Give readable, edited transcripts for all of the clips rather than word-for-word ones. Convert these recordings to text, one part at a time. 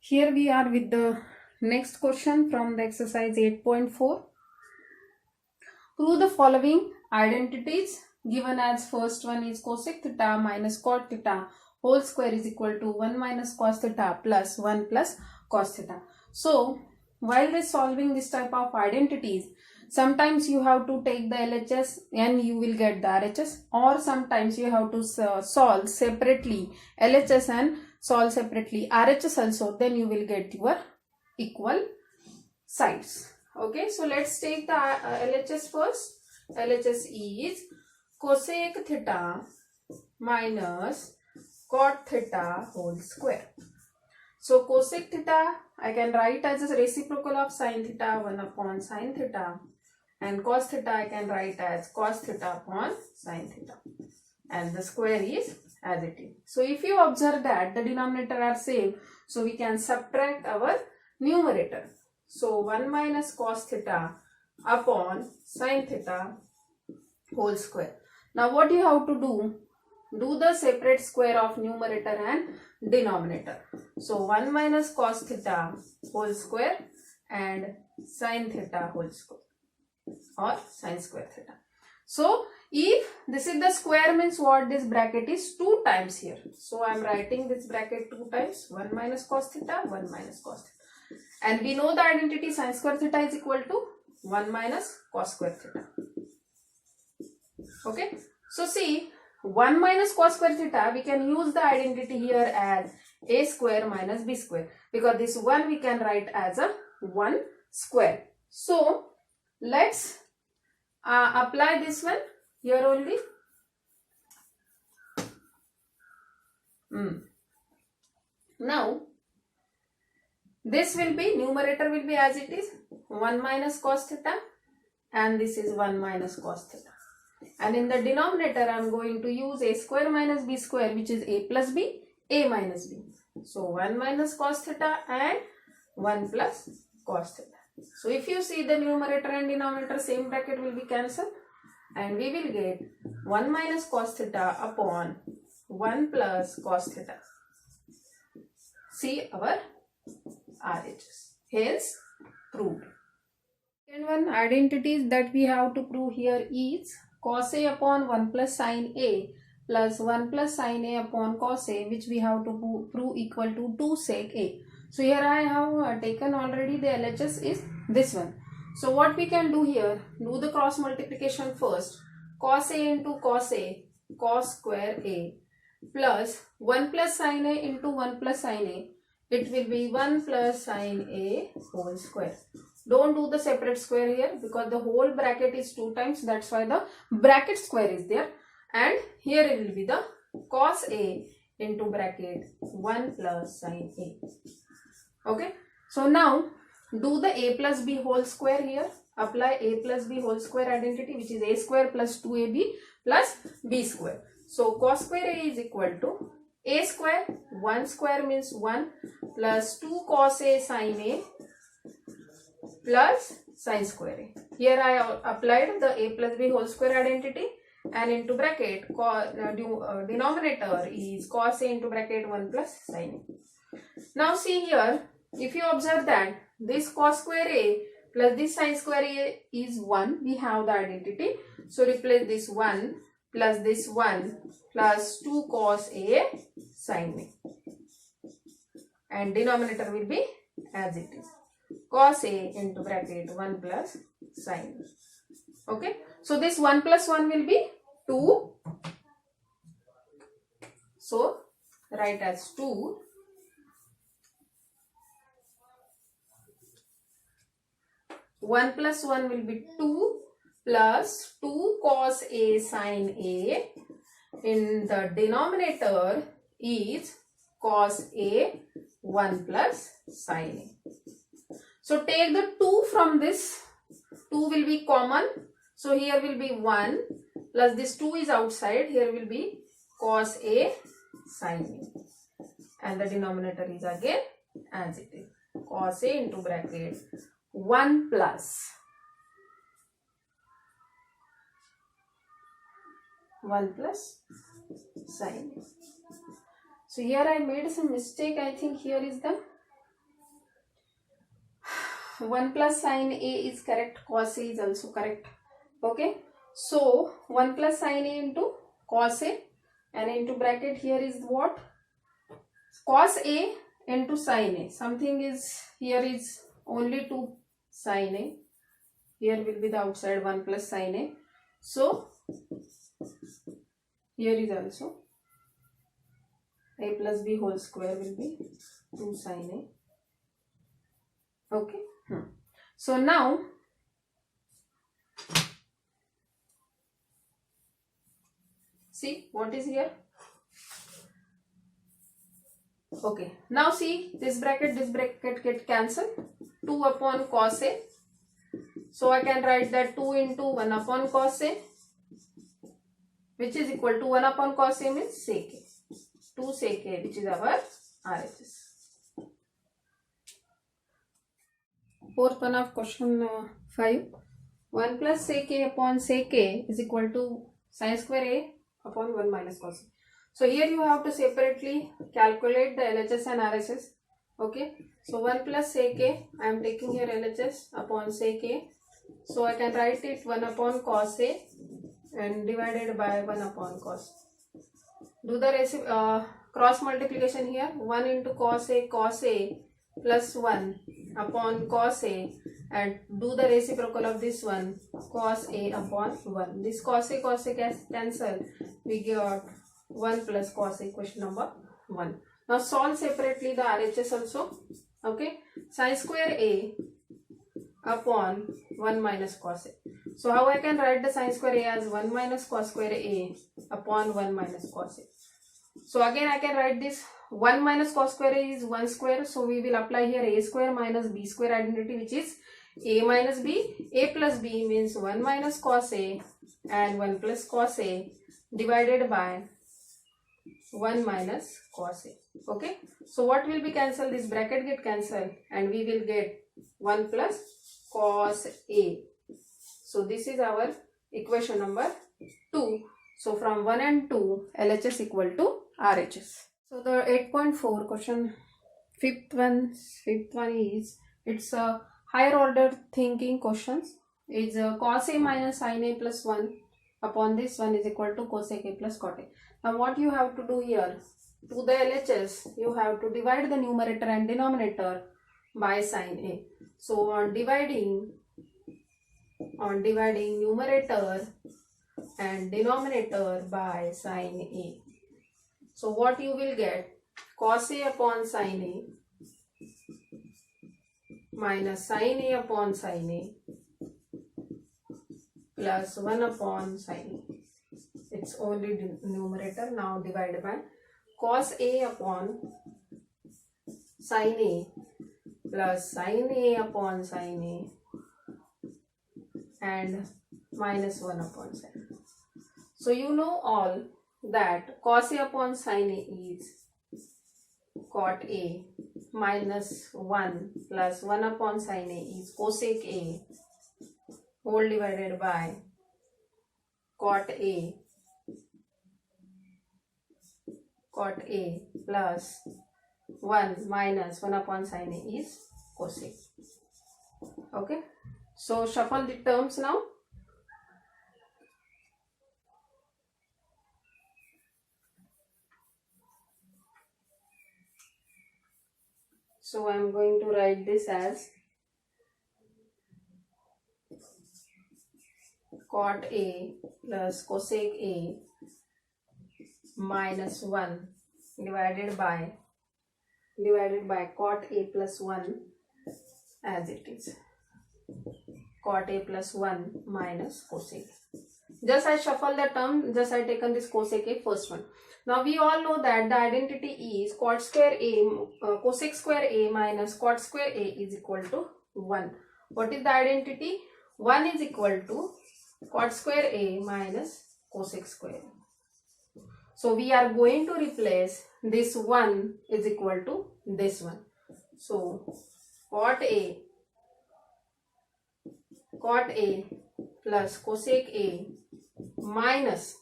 Here we are with the next question from the exercise 8.4. Prove the following identities given as first one is cosec theta minus cot theta whole square is equal to 1 minus cos theta plus 1 plus cos theta. So while we're solving this type of identities, sometimes you have to take the LHS and you will get the RHS, or sometimes you have to solve separately LHS and solve separately RHS also, then you will get your equal sides. Okay, so let's take the LHS first. LHS is cosec theta minus cot theta whole square. So cosec theta I can write as a reciprocal of sin theta 1 upon sin theta, and cos theta I can write as cos theta upon sin theta, and the square is as it is. So if you observe that the denominator are same, so we can subtract our numerator. So 1 minus cos theta upon sin theta whole square. Now what you have to do? Do the separate square of numerator and denominator. So 1 minus cos theta whole square and sin theta whole square, or sin square theta. So if this is the square, means what, this bracket is 2 times here. So I am writing this bracket 2 times, 1 minus cos theta, 1 minus cos theta. And we know the identity sin square theta is equal to 1 minus cos square theta. Okay. So see, 1 minus cos square theta, we can use the identity here as a square minus b square, because this 1 we can write as a 1 square. So let's apply this one here only. Now this will be, numerator will be as it is 1 minus cos theta, and this is 1 minus cos theta. And in the denominator I am going to use a square minus b square, which is a plus b, a minus b. So 1 minus cos theta and 1 plus cos theta. So if you see the numerator and denominator, same bracket will be cancelled, and we will get 1 minus cos theta upon 1 plus cos theta. See our RHS. Hence proved. Second one, identities that we have to prove here is cos A upon 1 plus sin A plus 1 plus sin A upon cos A, which we have to prove equal to 2 sec A. So here I have taken already the LHS is this one. So what we can do here, do the cross multiplication first. Cos A into cos A, cos square A, plus 1 plus sin A into 1 plus sin A. It will be 1 plus sin A whole square. Don't do the separate square here, because the whole bracket is 2 times. That's why the bracket square is there. And here it will be the cos A into bracket 1 plus sin A. Okay. So now do the A plus B whole square here. Apply A plus B whole square identity, which is A square plus 2AB plus B square. So cos square A is equal to A square, 1 square means 1, plus 2 cos A sin A plus sin square A. Here I applied the A plus B whole square identity, and into bracket denominator is cos A into bracket 1 plus sin A. Now see here, if you observe that this cos square A plus this sin square A is 1, we have the identity. So replace this 1 plus this 1 plus 2 cos A sin A, and denominator will be as it is, cos A into bracket 1 plus sin A. Okay. So this 1 plus 1 will be 2. So write as 2. One plus 1 will be 2 plus 2 cos A sin A. In the denominator is cos A 1 plus sin A. So take the 2 from this. 2 will be common. So here will be 1 plus this 2 is outside. Here will be cos A sin A. And the denominator is again as it is, cos A into bracket 1 plus 1 plus sin. So here I made some mistake. I think here is the 1 plus sine A is correct, cos A is also correct. Okay, so 1 plus sine A into cos A, and into bracket here is what? Cos A into sine A. Something is here is only 2 sine A. Here will be the outside 1 plus sine A. So here is also A plus B whole square will be 2 sine A. Okay. So now see what is here. Okay, now see this bracket get cancelled. 2 upon cos A. So I can write that 2 into 1 upon cos A, which is equal to 1 upon cos A means sec A. 2 sec A, which is our RHS. Fourth one of question 5. 1 plus sec A upon sec A is equal to sin square A upon 1 minus cos A. So here you have to separately calculate the LHS and RHS. Okay. So 1 plus sec A, I am taking here LHS upon sec A. So I can write it 1 upon cos A and divided by 1 upon cos. Do the cross multiplication here. 1 into cos A plus 1 upon cos A, and do the reciprocal of this one, cos A upon 1. This cos A cancel. We got 1 plus cos A, question number 1. Now solve separately the RHS also. Okay. Sin square A upon 1 minus cos A. So how I can write the sin square A as 1 minus cos square A upon 1 minus cos A. So again I can write this 1 minus cos square A is 1 square. So we will apply here A square minus B square identity, which is A minus B. A plus B means 1 minus cos A and 1 plus cos A divided by 1 minus cos A. Okay. So what will be cancelled? This bracket get cancelled and we will get 1 plus cos A. So this is our equation number 2. So from 1 and 2, LHS equal to RHS. So the 8.4 question, fifth one is, it's a higher order thinking questions. It's cos A minus sin A plus 1 upon this one is equal to cosec A plus cot A. Now what you have to do here, to the LHS, you have to divide the numerator and denominator by sin A. So on dividing numerator and denominator by sin A. So what you will get, cos A upon sin A minus sin A upon sin A plus 1 upon sin A. It's only numerator. Now divided by cos A upon sin A plus sin A upon sin A and minus 1 upon sin A. So you know all that cos A upon sin A is cot A minus 1 plus 1 upon sin A is cosec A whole divided by cot A plus 1 minus 1 upon sin A is cosec. Okay. So shuffle the terms now. So I am going to write this as cot A plus cosec A minus 1 divided by cot A plus 1 as it is. Cot A plus 1 minus cosec. Just I shuffle the term, just I taken this cosec A first one. Now we all know that the identity is cot square A, cosec square A minus cot square A is equal to 1. What is the identity? 1 is equal to cot square A minus cosec square A. So we are going to replace this 1 is equal to this one. So cot A plus cosec A minus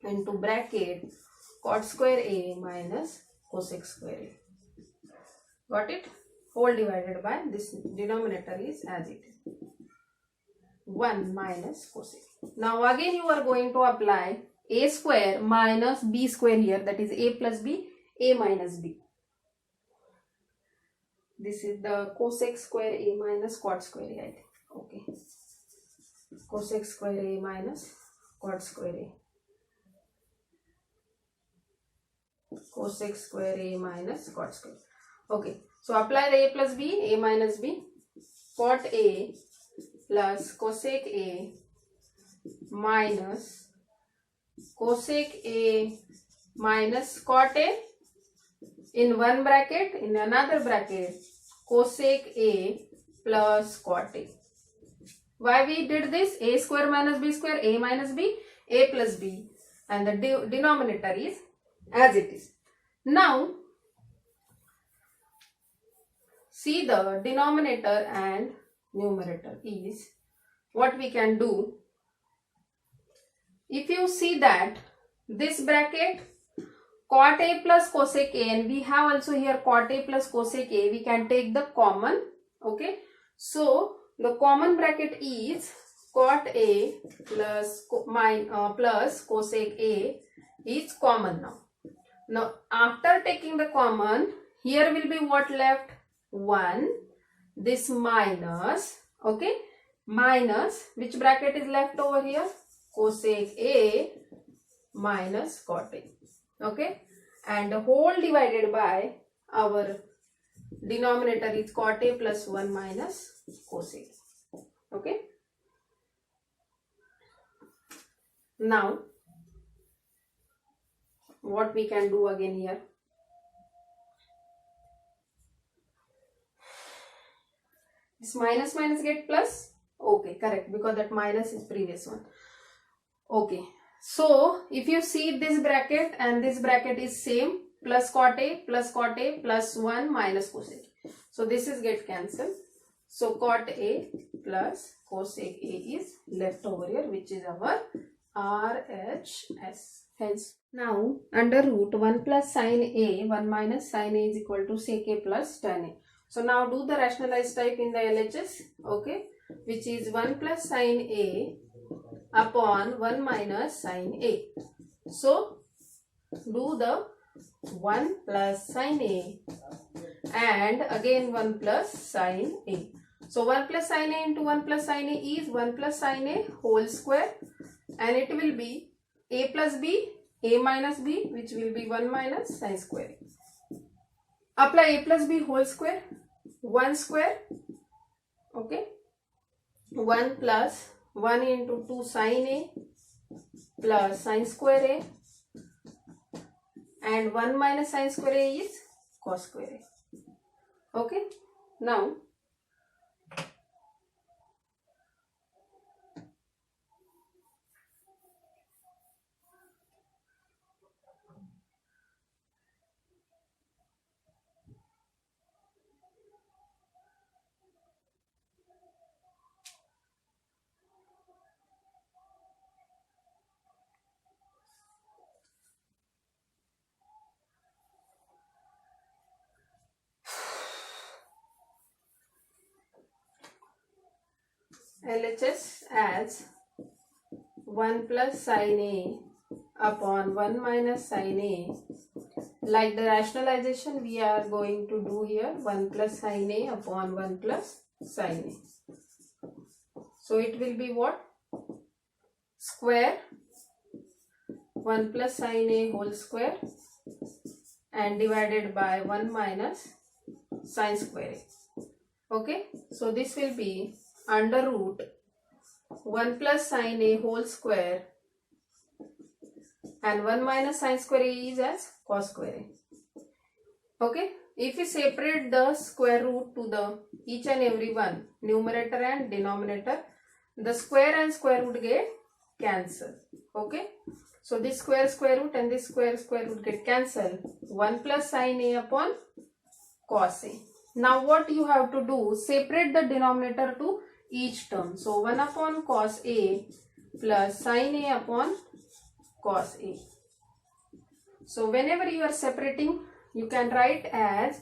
into bracket cot square A minus cosec square A. Got it? whole divided by this denominator is as it is 1 minus cosec. Now again you are going to apply a square minus b square here, that is a plus b, a minus b. This is the cosec square a minus cot square a, I think. Okay. Cosec square a minus cot square a. Cosec square a minus cot square. Okay. So apply the a plus b, a minus b, cot a plus cosec a minus cosec a minus cot a, in one bracket, in another bracket cosec a plus cot a. Why we did this? A square minus b square, a minus b, a plus b, and the denominator is as it is. Now see the denominator and numerator is what we can do. If you see that this bracket cot a plus cosec a, and we have also here cot a plus cosec a, we can take the common. Okay, so the common bracket is cot a plus plus cosec a is common now. Now after taking the common, here will be what left? 1, this minus, okay, minus, which bracket is left over here? Cosec a minus cot a, okay, and the whole divided by our denominator is cot a plus 1 minus cosec, okay. Now what we can do again here? This minus minus get plus. Okay, correct, because that minus is previous one. Okay, so if you see this bracket and this bracket is same, plus cot a plus 1 minus cosec. So this is get cancelled. So cot a plus cosec a is left over here, which is our RHS. Hence now under root 1 plus sin a, 1 minus sin a is equal to sec a plus tan a. So now do the rationalized type in the LHS, okay, which is 1 plus sin a upon 1 minus sin a. So do the 1 plus sin a and again 1 plus sin a. So 1 plus sin a into 1 plus sin a is 1 plus sin a whole square, and it will be a plus b, a minus b, which will be 1 minus sin square. Apply a plus b whole square, 1 square, okay, 1 plus 1 into 2 sin a plus sin square a, and 1 minus sin square a is cos square a, okay. Now LHS as 1 plus sin a upon 1 minus sin a. Like the rationalization we are going to do here, 1 plus sin a upon 1 plus sin a. So it will be what? Square 1 plus sin a whole square and divided by 1 minus sin square a. Okay, so this will be under root 1 plus sin a whole square and 1 minus sin square a is as cos square a. Okay, if we separate the square root to the each and every one, numerator and denominator, the square and square root get cancelled. Okay, so this square root and this square root get cancelled. 1 plus sin a upon cos a. Now what you have to do, separate the denominator to each term. So 1 upon cos a plus sin a upon cos a. So whenever you are separating, you can write as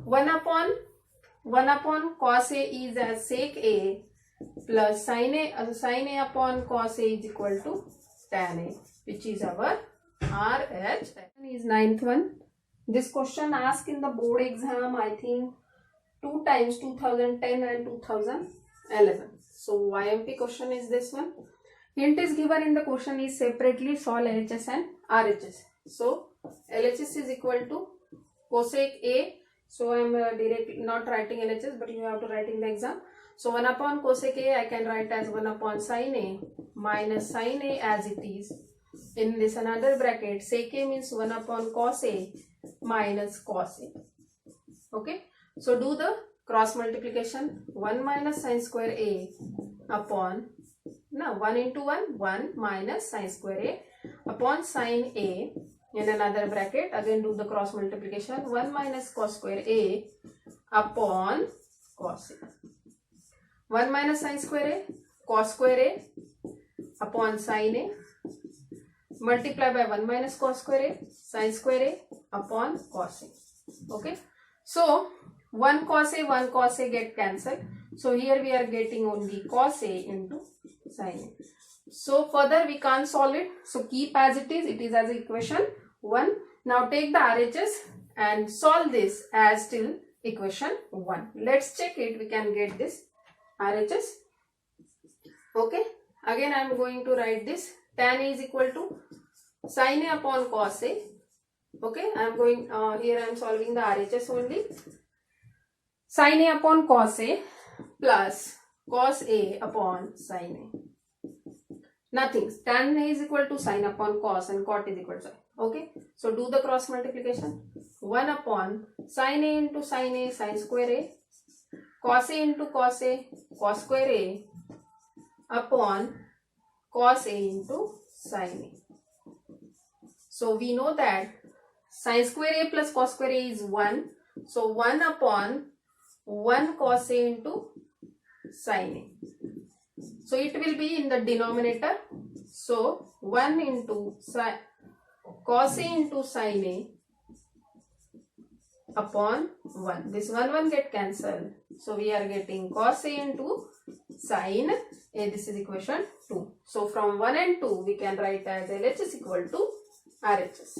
1 upon 1 upon cos A is as sec A plus sin A upon cos A is equal to tan A, which is our RH. Is ninth one. This question asked in the board exam, I think 2 times, 2010 and 2011. So YMP question is this one. Hint is given in the question is separately solve LHS and RHS. So LHS is equal to cosec A. So I am directly not writing LHS, but you have to write in the exam. So 1 upon cosec A I can write as 1 upon sin A minus sin A as it is. In this another bracket, sec A means 1 upon cos A minus cos A. Okay. So do the cross multiplication. 1 minus sin square A upon, now 1 into 1 minus sin square A upon sin A. In another bracket, again do the cross multiplication. 1 minus cos square A upon cos A. 1 minus sin square A, cos square A upon sin A. Multiply by 1 minus cos square A, sin square A upon cos A. Okay. So 1 cos A get cancelled. So here we are getting only cos A into sin A. So further we can't solve it. So keep as it is as equation 1. Now take the RHS and solve this as till equation 1. Let's check it. We can get this RHS. Okay. Again I am going to write this. Tan A is equal to sin A upon cos A. Okay. I am going, here I am solving the RHS only. Sin A upon cos A plus cos A upon sin A. Nothing. Tan A is equal to sin upon cos and cot is equal to sin. Okay. So do the cross multiplication. 1 upon sin A into sin A, sin square A. Cos A into cos A, cos square A upon cos A into sin A. So we know that sin square A plus cos square A is 1. So 1 upon 1 cos A into sin A. So it will be in the denominator. So 1 into cos A into sin A upon 1. This 1 get cancelled. So we are getting cos A into sin A. This is equation 2. So from 1 and 2 we can write as LHS equal to RHS.